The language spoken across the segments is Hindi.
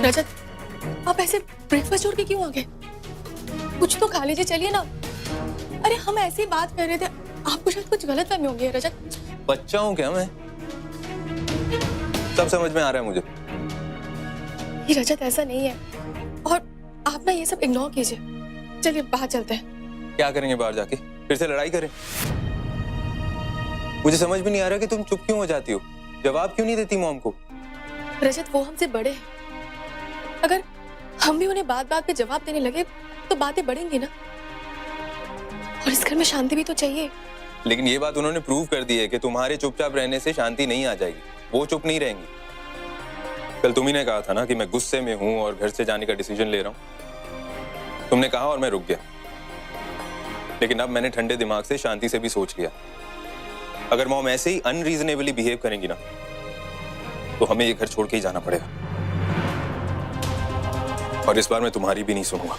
रजत, आप ऐसे ब्रेकफास्ट छोड़ के क्यों आ गए? कुछ तो खा लीजिए, चलिए ना। अरे हम ऐसी बात कर रहे थे, आपको शायद कुछ गलतफहमी हो गई है रजत। बच्चा हूँ क्या मैं? सब समझ में आ रहा है मुझे। ये रजत ऐसा नहीं है, और आप ना ये सब इग्नोर कीजिए। चलिए बाहर चलते हैं। क्या करेंगे बाहर जाके? फिर से लड़ाई करें? मुझे समझ भी नहीं आ रहा कि तुम चुप क्यों हो जाती हो, जवाब क्यों नहीं देती मॉम को? रजत, वो हमसे बड़े हैं, अगर हम भी उन्हें बात बात पे जवाब देने लगे तो बातें बढ़ेंगी ना, और इस घर में शांति भी तो चाहिए। लेकिन ये बात उन्होंने प्रूव कर दी है कि तुम्हारे चुपचाप रहने से शांति नहीं आ जाएगी, वो चुप नहीं रहेंगी। कल तुम ही ने कहा था ना कि मैं गुस्से में हूं और घर से जाने का डिसीजन ले रहा हूं। तुमने कहा और मैं रुक गया, लेकिन अब मैंने ठंडे दिमाग से शांति से भी सोच लिया। अगर मॉम ऐसे ही अनरीजनेबली बिहेव करेंगी ना, तो हमें ये घर छोड़ के ही जाना पड़ेगा, और इस बार मैं तुम्हारी भी नहीं सुनूंगा।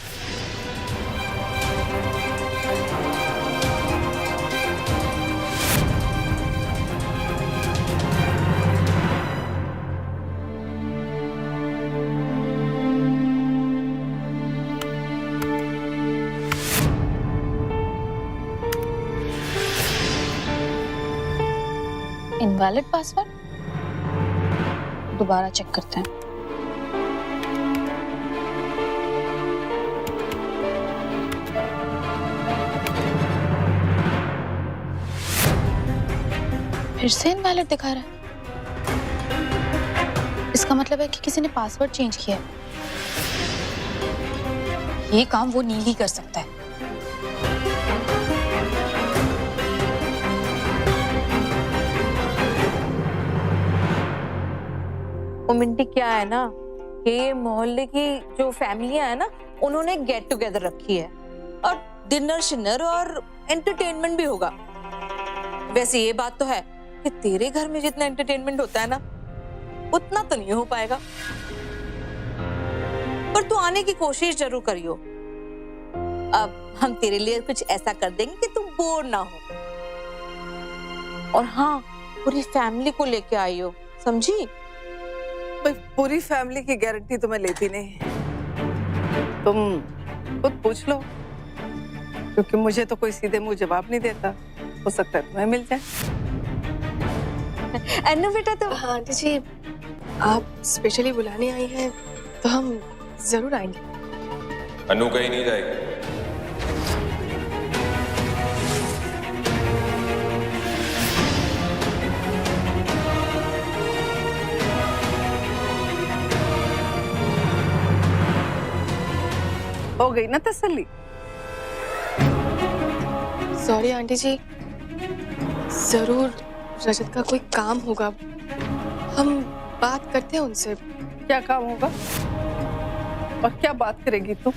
इनवैलिड पासवर्ड, दोबारा चेक करते हैं। फिर से इनवैलिड दिखा रहा है। इसका मतलब है कि किसी ने पासवर्ड चेंज किया है। ये काम वो नील ही कर सकता है। मिंटी, क्या है ना कि ये मोहल्ले की जो फैमिलियां है ना, उन्होंने गेट टुगेदर रखी है, और डिनर शिनर और एंटरटेनमेंट भी होगा। वैसे ये बात तो है कि तेरे घर में जितना एंटरटेनमेंट होता है ना, उतना तो नहीं हो पाएगा, पर तू आने की कोशिश जरूर करियो। अब हम तेरे लिए कुछ ऐसा कर देंगे कि तुम बोर ना हो। और हाँ, पूरी फैमिली को लेके आइयो, समझी? पूरी फैमिली की गारंटी तो मैं लेती नहीं, तुम खुद पूछ लो, क्योंकि मुझे तो कोई सीधे मुंह जवाब नहीं देता। हो सकता है तुम्हें मिल जाए। अन्नू बेटा, तो हाँ आंटी जी, आप स्पेशली बुलाने आई हैं तो हम जरूर आएंगे। अनु कहीं नहीं जाएगी। हो गई ना तसल्ली? सॉरी आंटी जी, जरूर रजत का कोई काम होगा, हम बात करते हैं उनसे। क्या काम होगा और क्या बात करेगी तू?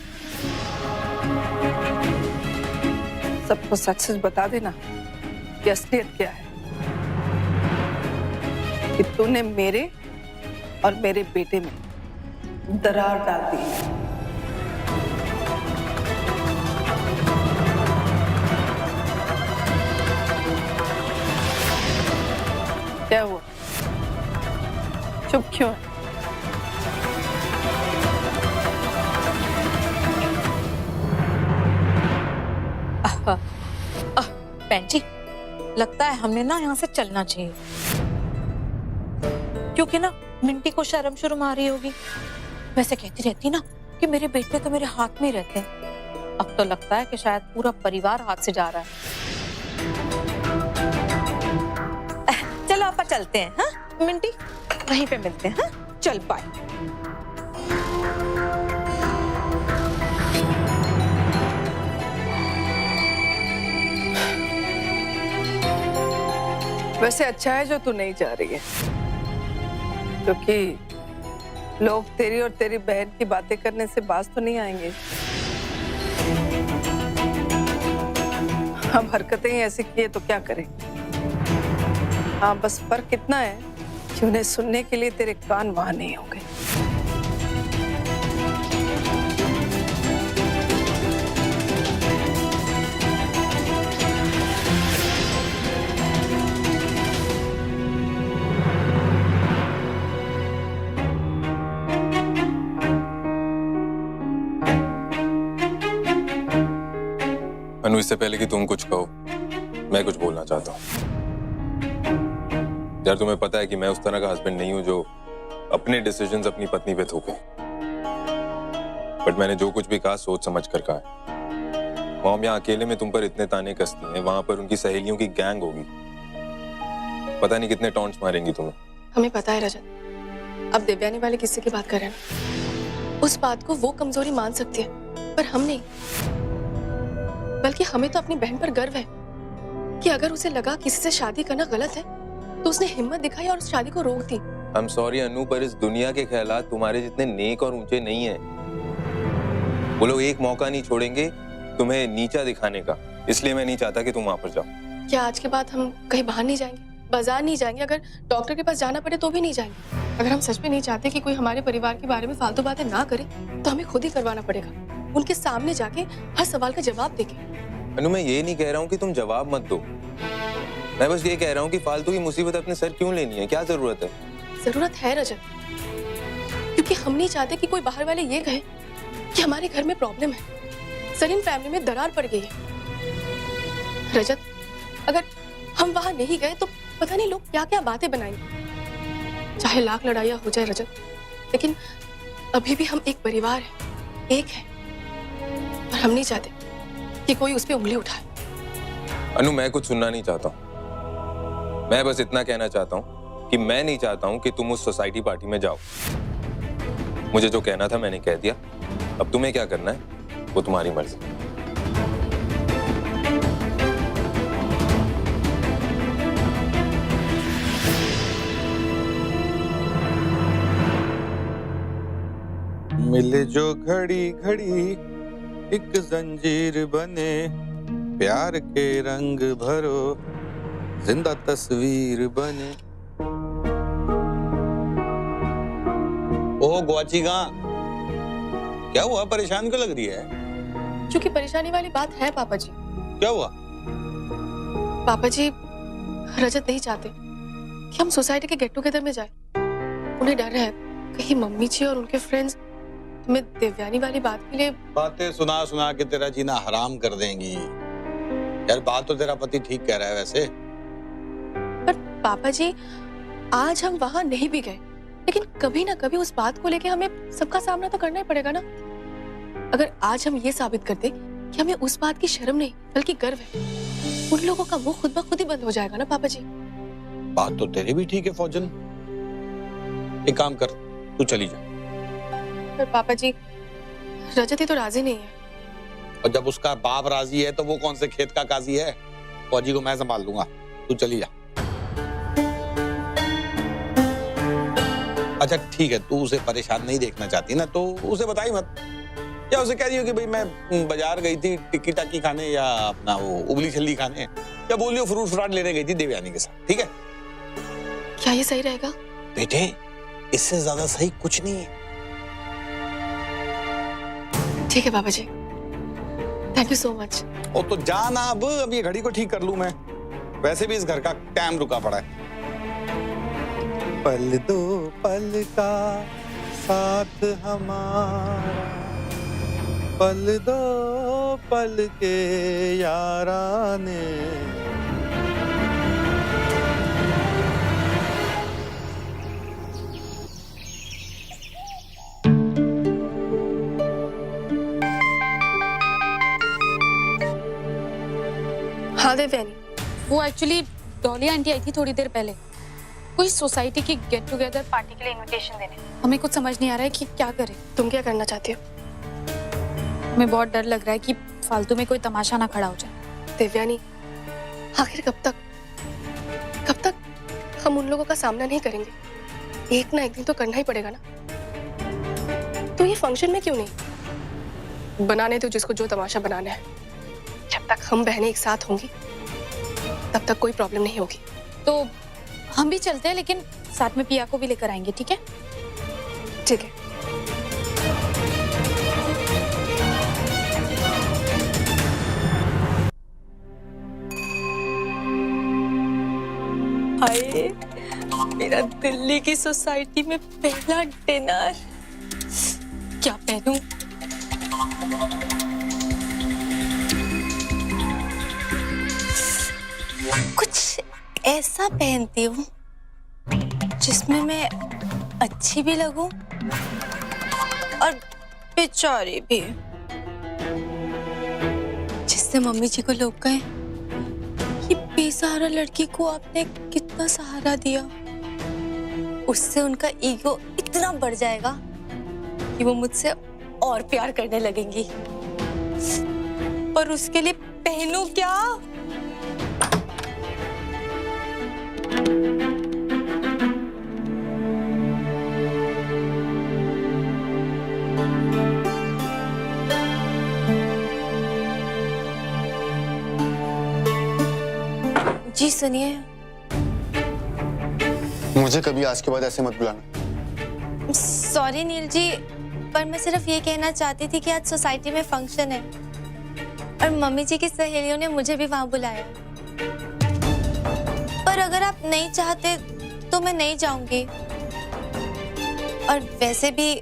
सबको सच सच बता देना कि असलियत क्या है, कि तूने मेरे और मेरे बेटे में दरार डाल दी है। क्या हुआ? चुप क्यों है? बहन जी, लगता है हमने ना यहाँ से चलना चाहिए, क्योंकि ना मिंटी को शर्म शुरू आ रही होगी। वैसे कहती रहती ना कि मेरे बेटे तो मेरे हाथ में ही रहते हैं। अब तो लगता है कि शायद पूरा परिवार हाथ से जा रहा है। चलो आपा चलते हैं। हाँ मिंटी, वहीं पे मिलते हैं। हाँ चल, बाय। वैसे अच्छा है जो तू नहीं जा रही है, क्योंकि लोग तेरी और तेरी बहन की बातें करने से बाज तो नहीं आएंगे। हम हरकतें ही ऐसी किए तो क्या करें। हाँ, बस फर्क कितना है कि उन्हें सुनने के लिए तेरे कान वहां नहीं होंगे। अनु, इससे पहले कि तुम कुछ कहो, मैं कुछ बोलना चाहता हूँ। यार, तुम्हें पता है कि मैं उस तरह का हस्बैंड नहीं हूं जो अपने डिसीजंस अपनी पत्नी पे थोपे। बट मैंने जो कुछ भी कहा सोच समझ कर कहा है। मॉम यहाँ अकेले में तुम पर इतने ताने कसती हैं, वहां पर उनकी सहेलियों की गैंग होगी, पता नहीं कितने टॉन्ट्स मारेंगी तुम्हें। हमें पता है रजत, अब देवयानी वाले किस्से की बात कर रहे हैं। उस बात को वो कमजोरी मान सकती है, पर हम नहीं। बल्कि हमें तो अपनी बहन पर गर्व है कि अगर उसे लगा किसी से शादी करना गलत है तो उसने हिम्मत दिखाई और उस शादी को रोक दी। आई एम सॉरी अनु, पर इस दुनिया के ख्यालात तुम्हारे जितने नेक और ऊंचे नहीं हैं। वो लोग एक मौका नहीं छोड़ेंगे तुम्हें नीचा दिखाने का, इसलिए मैं नहीं चाहता कि तुम वहां पर जाओ। क्या आज के बाद हम कहीं बाहर नहीं जाएंगे, बाजार नहीं जाएंगे, अगर डॉक्टर के पास जाना पड़े तो भी नहीं जाएंगे? अगर हम सच में नहीं चाहते कि कोई हमारे परिवार के बारे में फालतू बातें ना करे तो हमें खुद ही करवाना पड़ेगा, उनके सामने जाके हर सवाल का जवाब देके। अनु, मैं ये नहीं कह रहा हूँ कि तुम जवाब मत दो, मैं बस ये कह रहा हूँ कि फालतू की मुसीबत अपने सर क्यों लेनी है, क्या जरूरत है? जरूरत है रजत, क्योंकि हम नहीं चाहते कि कोई बाहर वाले ये कहे कि हमारे घर में प्रॉब्लम है, सलीम फैमिली में दरार पड़ गई है। रजत, अगर हम वहां नहीं गए तो पता नहीं लोग क्या क्या बातें बनाएंगे। चाहे लाख लड़ाइयां हो जाए रजत, लेकिन अभी भी हम एक परिवार है, एक है, और हम नहीं चाहते कि कोई उस पर उंगली उठाए। अनु, मैं कुछ सुनना नहीं चाहता हूँ, मैं बस इतना कहना चाहता हूँ कि मैं नहीं चाहता हूँ कि तुम उस सोसाइटी पार्टी में जाओ। मुझे जो कहना था मैंने कह दिया, अब तुम्हें क्या करना है वो तुम्हारी मर्जी। मिले जो घड़ी घड़ी एक जंजीर बने, प्यार के रंग भरो जिंदा तस्वीर बने। ओ ग्वाची कहाँ? क्या हुआ, परेशान क्यों लग रही है? क्योंकि परेशानी वाली बात है पापा जी। क्या हुआ? पापा जी, रजत नहीं चाहते कि हम सोसाइटी के गेट टुगेदर में जाए। उन्हें डर है कहीं मम्मी जी और उनके फ्रेंड्स हमें देवयानी वाली बात के लिए बातें सुना सुना के तेरा जीना हराम कर देंगी। यार, बात तो तेरा पति ठीक कह रहा है वैसे। पर पापा जी, आज हम वहां नहीं भी गए, लेकिन कभी ना कभी उस बात को लेके हमें सबका सामना तो करना ही पड़ेगा ना। अगर आज हम ये साबित करते कि हमें उस बात की शर्म नहीं बल्कि गर्व है, उन लोगों का मुंह खुद ब खुद ही बंद हो जाएगा ना पापा जी। बात तो तेरी भी ठीक है फौजन, एक काम कर, तू चली जा। पर पापा जी, रजत ही तो राजी नहीं है। और जब उसका बाप राजी है तो वो कौन से खेत का काजी है? फौजी को मैं संभाल लूंगा, तू चली जा। अच्छा ठीक है, तू उसे परेशान नहीं देखना चाहती ना तो उसे बताई मत, या उसे कह रही हो कि भाई मैं बाजार गई थी टिक्की टाकी खाने या अपना वो उबली छल्ली खाने, या बोलियो फ्रूट फ्राट लेने गई थी देवयानी के साथ, ठीक है? क्या ये सही रहेगा? बेटे, इससे ज्यादा सही कुछ नहीं है। ठीक है पापा जी, थैंक यू सो मच। ओ तो जाना, अब ये घड़ी को ठीक कर लूं मैं, वैसे भी इस घर का टाइम रुका पड़ा है। पल दो पल का साथ हमारा, पल दो पल के याराने। हाँ देवयानी, वो एक्चुअली डॉली आंटी आई थी थोड़ी देर पहले, कोई सोसाइटी की गेट टुगेदर पार्टी के लिए इनविटेशन देने। हमें कुछ समझ नहीं आ रहा है कि क्या करें। तुम क्या करना चाहती हो? हमें बहुत डर लग रहा है कि फालतू में कोई तमाशा ना खड़ा हो जाए। देवयानी, आखिर कब तक हम उन लोगों का सामना नहीं करेंगे? एक ना एक दिन तो करना ही पड़ेगा ना। तो ये फंक्शन में क्यों नहीं बनाने दो जिसको जो तमाशा बनाना है। जब तक हम बहनें एक साथ होंगी तब तक कोई प्रॉब्लम नहीं होगी। तो हम भी चलते हैं, लेकिन साथ में पिया को भी लेकर आएंगे, ठीक है? ठीक है। हाय, मेरा दिल्ली की सोसाइटी में पहला डिनर। क्या पहनूं? कुछ ऐसा पहनती हूँ जिसमें मैं अच्छी भी लगूं और बेचारी भी, जिससे मम्मी जी को लोग कहें ये बेसहारा लड़की को आपने कितना सहारा दिया। उससे उनका ईगो इतना बढ़ जाएगा कि वो मुझसे और प्यार करने लगेंगी। पर उसके लिए पहनूं क्या? जी सुनिए। मुझे कभी आज के बाद ऐसे मत बुलाना। सॉरी नील जी, पर मैं सिर्फ ये कहना चाहती थी कि आज सोसाइटी में फंक्शन है और मम्मी जी की सहेलियों ने मुझे भी वहां बुलाया। पर अगर आप नहीं चाहते तो मैं नहीं जाऊंगी। और वैसे भी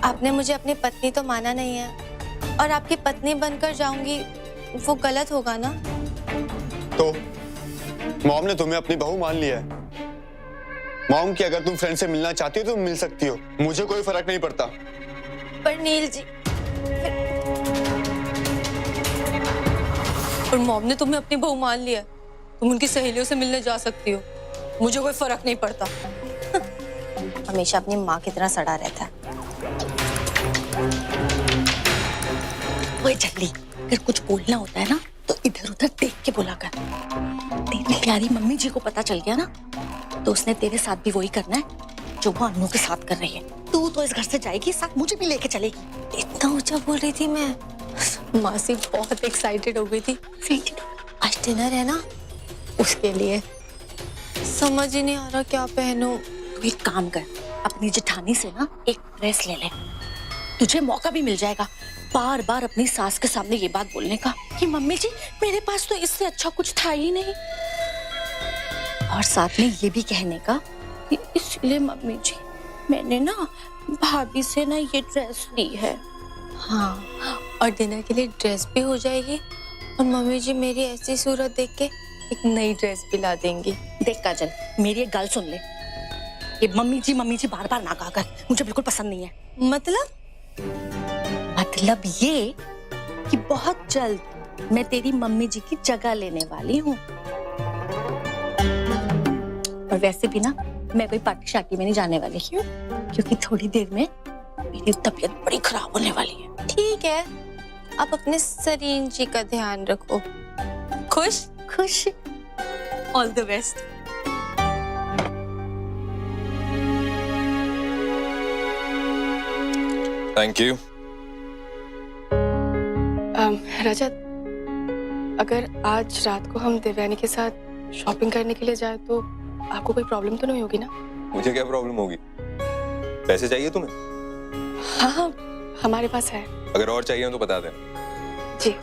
आपने मुझे अपनी पत्नी तो माना नहीं है, और आपकी पत्नी बनकर जाऊंगी वो गलत होगा ना। तो मॉम ने तुम्हें अपनी बहू मान लिया है। मॉम की अगर तुम फ्रेंड से मिलना चाहती हो तो मिल सकती हो, मुझे कोई फर्क नहीं पड़ता। पर नील जी, और मॉम ने तुम्हें अपनी बहू मान लिया, तुम उनकी सहेलियों से मिलने जा सकती हो, मुझे कोई फर्क नहीं पड़ता। हमेशा अपनी माँ की तरह सड़ा रहता है। ओए जल्दी, अगर कुछ बोलना होता है ना तो इधर उधर देख के बोला कर। तेरी प्यारी मम्मी जी को पता चल गया ना तो उसने तेरे साथ भी वही करना है जो वो अन्नू के साथ कर रही है। तू तो इस घर से जाएगी, साथ मुझे भी लेके चलेगी। इतना ऊंचा बोल रही थी मैं। मासी बहुत एक्साइटेड हो गई थी। आज डिनर है ना, उसके लिए। समझ ही नहीं आ रहा क्या पहनूं। तू एक काम कर, अपनी जेठानी से ना एक ड्रेस ले ले, तुझे मौका भी मिल जाएगा बार बार अपनी सास के सामने ये बात बोलने का कि मम्मी जी मेरे पास तो इससे अच्छा कुछ था ही नहीं, और साथ में ये भी कहने का कि इसलिए मम्मी जी मैंने ना भाभी से ना ये ड्रेस ली है। हाँ, और डिनर के लिए ड्रेस भी हो जाएगी और मम्मी जी मेरी ऐसी सूरत देख के एक नई ड्रेस भी ला देंगी। देख काजल, मेरी एक गल सुन ले, ये मम्मी जी बार बार ना कहा कर, मुझे बिल्कुल पसंद नहीं है। मतलब ये कि बहुत जल्द मैं तेरी मम्मी जी की जगह लेने वाली हूँ। और वैसे भी ना मैं कोई पार्टी शार्टी में नहीं जाने वाली। क्यों? क्योंकि थोड़ी देर में मेरी तबीयत बड़ी खराब होने वाली है। ठीक है, आप अपने सरीन जी का ध्यान रखो। खुश खुश, all the best. Thank you. Rajat, अगर आज रात को हम देवयानी के साथ शॉपिंग करने के लिए जाए तो आपको कोई प्रॉब्लम तो नहीं होगी ना? मुझे क्या प्रॉब्लम होगी? पैसे चाहिए तुम्हें? हाँ हाँ, हमारे पास है। अगर और चाहिए तो बता देना। जी।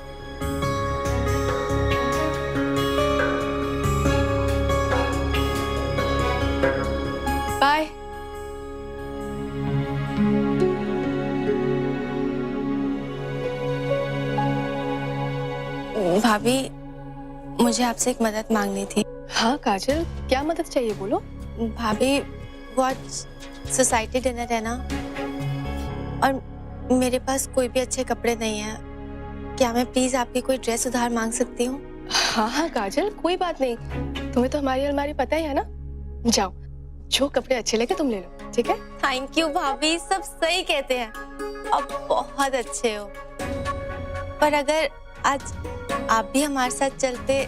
बाय। भाभी, मुझे आपसे एक मदद मांगनी थी। हाँ काजल, क्या मदद चाहिए बोलो। भाभी, वो आज सोसाइटी डिनर है ना, और मेरे पास कोई भी अच्छे कपड़े नहीं है। क्या मैं प्लीज आपकी कोई ड्रेस उधार मांग सकती हूँ? हाँ हाँ काजल, कोई बात नहीं, तुम्हें तो हमारी अलमारी पता ही है ना। जाओ, जो कपड़े अच्छे लगे तुम ले लो, ठीक है? थैंक यू भाभी, सब सही कहते हैं, आप बहुत अच्छे हो। पर अगर आज आप भी हमारे साथ चलते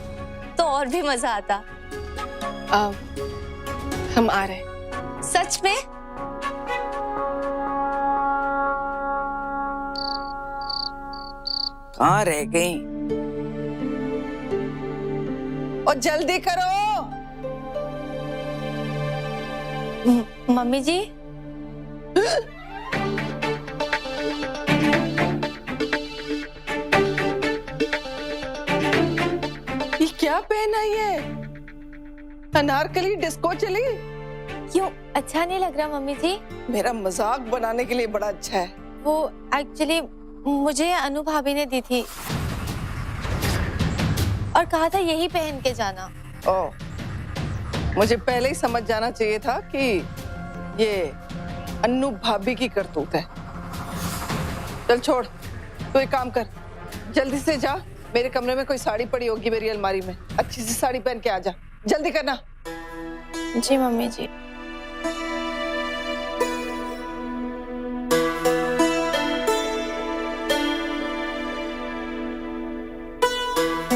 तो और भी मजा आता। हम आ रहे हैं। सच में? कहाँ रह गई? और जल्दी करो। मम्मी जी, ये क्या पहना है? अनारकली डिस्को चली? क्यों, अच्छा नहीं लग रहा मम्मी जी? मेरा मजाक बनाने के लिए बड़ा अच्छा है। वो एक्चुअली मुझे अनु भाभी ने दी थी, और कहा था यही पहन के जाना। ओ, मुझे पहले ही समझ जाना चाहिए था कि ये अन्नू भाभी की करतूत है। चल छोड़, तू एक काम कर, जल्दी से जा, मेरे कमरे में कोई साड़ी पड़ी होगी मेरी अलमारी में, अच्छी सी साड़ी पहन के आ जा, जल्दी करना। जी मम्मी जी।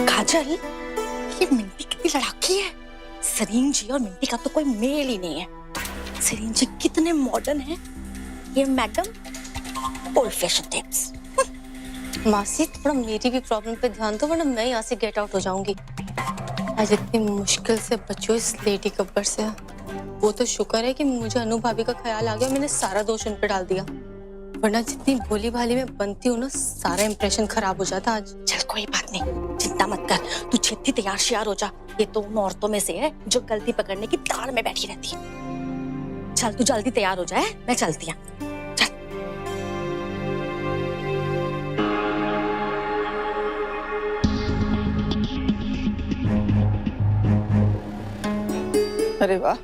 काजल, ये मिंटी कितनी लड़ाकी है। सरीन जी और मिंटी का तो कोई मेल ही नहीं है। सरीन जी कितने मॉडर्न हैं, ये मैडम ओल्ड फैशन टाइप्स। मासी थोड़ा मेरी भी प्रॉब्लम पे ध्यान दो, वरना मैं यहाँ से गेट आउट हो जाऊंगी। आज इतनी मुश्किल से बचो इस लेडी गब्बर से। वो तो शुक्र है कि मुझे अनु भाभी का ख्याल आ गया, मैंने सारा दोष उन पे डाल दिया, वरना जितनी भोली भाली में बनती हूँ ना, सारा इंप्रेशन खराब हो जाता आज। चल कोई बात नहीं, चिंता मत कर, तू छेती तैयार श्यार हो जा। ये तो उन औरतों में से है जो गलती पकड़ने की ताड़ में बैठी रहती है। चल तू जल्दी तैयार हो जाए, मैं चलती हूँ। अरे वाह,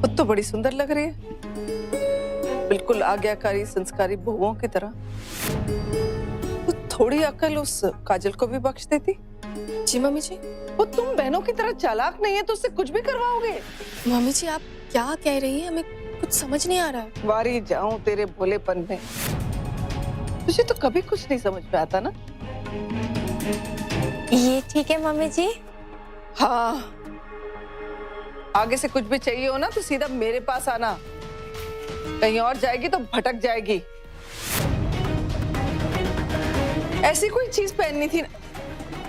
खुद तो बड़ी सुंदर लग रही है, बिल्कुल आज्ञाकारी संस्कारी बहुओं की तरह। तो थोड़ी अकल उस काजल को भी बख्श देती। जी मम्मी जी। वो तुम बहनों की तरह चालाक नहीं है तो उससे कुछ भी करवाओगे। मम्मी जी आप क्या कह रही हैं, हमें कुछ समझ नहीं आ रहा है। वारी जाऊं तेरे भोलेपन में, तुझे तो कभी कुछ नहीं समझ में आता ना। ये ठीक है मम्मी जी। हाँ, आगे से कुछ भी चाहिए हो ना तो सीधा मेरे पास आना, कहीं और जाएगी तो भटक जाएगी। ऐसी कोई चीज पहननी थी ना,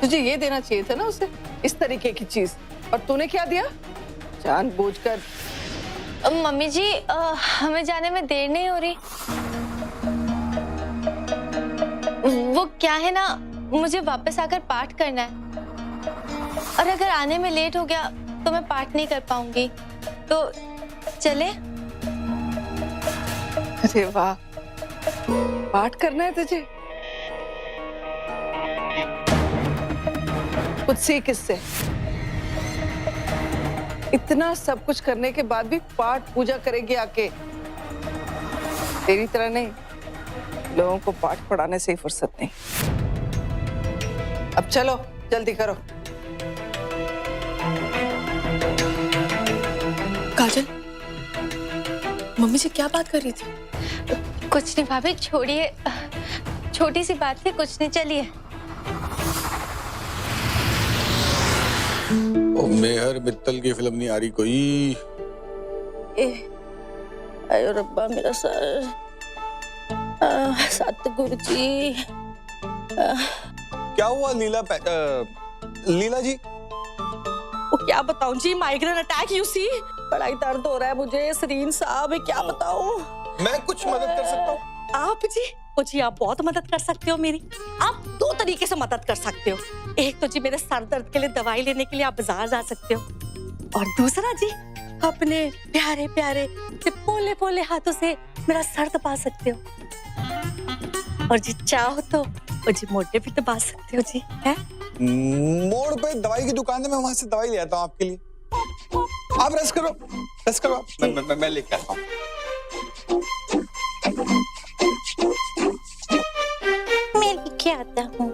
तुझे ये देना चाहिए था ना उसे, इस तरीके की चीज, और तूने क्या दिया जानबूझकर। मम्मी जी हमें जाने में देर नहीं हो रही। वो क्या है ना, मुझे वापस आकर पाठ करना है, और अगर आने में लेट हो गया तो मैं पाठ नहीं कर पाऊंगी, तो चले। अरे वाह, पाठ करना है तुझे, कुछ सीख इससे। इतना सब कुछ करने के बाद भी पाठ पूजा करेगी आके। तेरी तरह नहीं, लोगों को पाठ पढ़ाने से ही फुर्सत नहीं। अब चलो जल्दी करो। काजल, मम्मी जी क्या बात कर रही थी? कुछ नहीं भाभी, छोड़िए, छोटी सी बात है, कुछ नहीं, चलिए। ओ मेहर मित्तल की फिल्म नहीं आ रही कोई। अरे रब्बा मेरा सर, सतगुरु जी। क्या हुआ लीला लीला जी? वो क्या बताऊं जी, माइग्रेन अटैक, यू सी, बड़ा ही दर्द हो रहा है मुझे। सरीन साहब क्या बताऊं। मैं कुछ मदद कर सकता हूँ? आप जी, ओ जी आप बहुत मदद कर सकते हो मेरी। आप दो तरीके से मदद कर सकते हो। एक तो जी मेरे सर दर्द के लिए दवाई लेने के लिए आप बाजार जा सकते हो, और दूसरा जी अपने प्यारे प्यारे से पोले पोले हाथों से मेरा सर दबा सकते हो, और जी चाहो तो ओ जी मोटे भी दबा सकते हो जी। है मोड़ पे दवाई की दुकान है, मैं वहां से दवाई ले आता हूँ आपके लिए। आप रेस्ट करो, रेस्ट करो आप। मैं लेके आता हूँ। मैं लेके आता हूँ।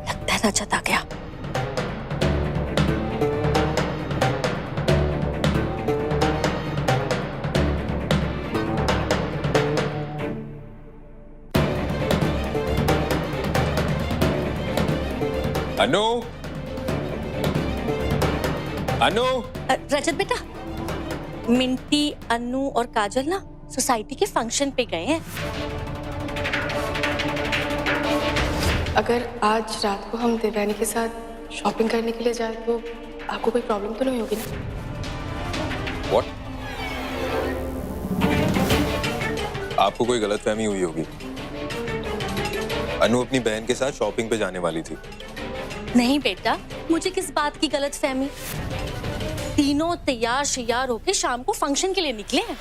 लगता है रजत आ गया। अनु, अनु। रजत बेटा, मिंटी, अन्नू और काजल ना सोसाइटी के फंक्शन पे गए हैं। अगर आज रात को हम देवयानी के साथ शॉपिंग करने के लिए जाए तो आपको कोई प्रॉब्लम तो नहीं होगी ना? What? आपको कोई गलतफहमी हुई होगी। अनु अपनी बहन के साथ शॉपिंग पे जाने वाली थी। नहीं बेटा, मुझे किस बात की गलतफहमी। तीनों तैयार श्यार होके शाम को फंक्शन के लिए निकले हैं।